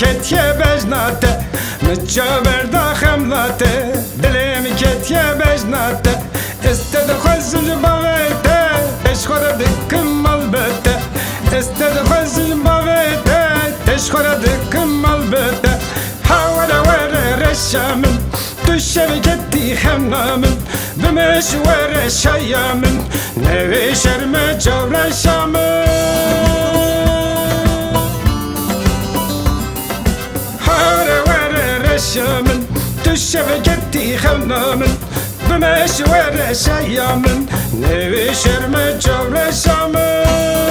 کتیه بجناته متجابر دا خملاته دلم کتیه بجناته استد خوزل باغته تشخور دکم البته استد خوزل باغته تشخور دکم البته حاول ورا رشامن شبكتي خمامن بمشوار شيامن نوي شرم جور شامن حار ور رشامن شبكتي خمامن بمشوار شيامن نوي شرم جور شامن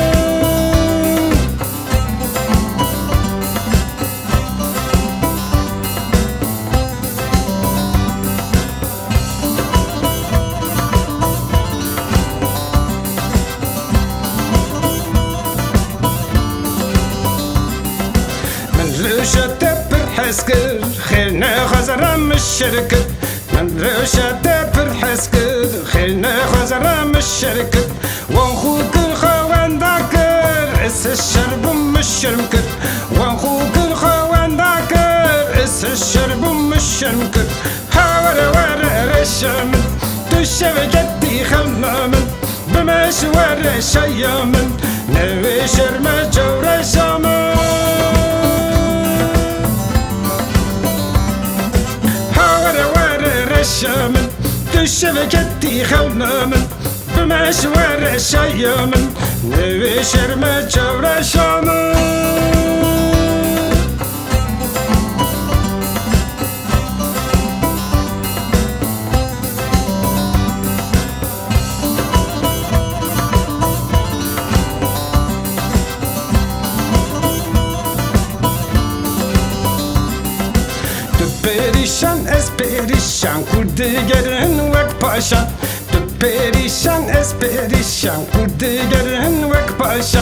روشته پر حسكر خيرنا خزرام الشركة من روشته پر حسكر خيرنا خزرام الشركة وانخوك الخوان داكر اس الشرب مشرمكر وانخوك الخوان داكر اس الشرب مشرمكر حاور ور رشامن تشبكتي خمامن بمشوار شيامن نوي شرم جور شامن شامن تشبكتي خونامن بمشوار شيامن نوي شرم جور شامن perişan es perişan kurdigerin vek paşa tu perişan es perişan kurdigerin vek paşa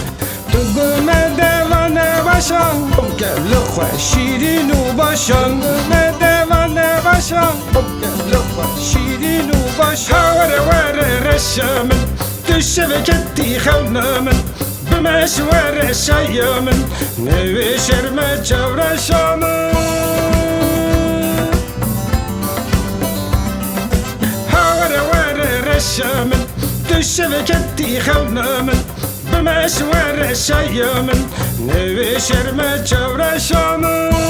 tu güme devane başan gel xwe şirin u başan güme devane başan gel xwe şirin u başan wer reşamın tu şevketi xevnamın بمشوار شيامن نوي شرم جور شامن شامن تشبكتي خونامن بمشوار شيامن نوي شرم جور شامن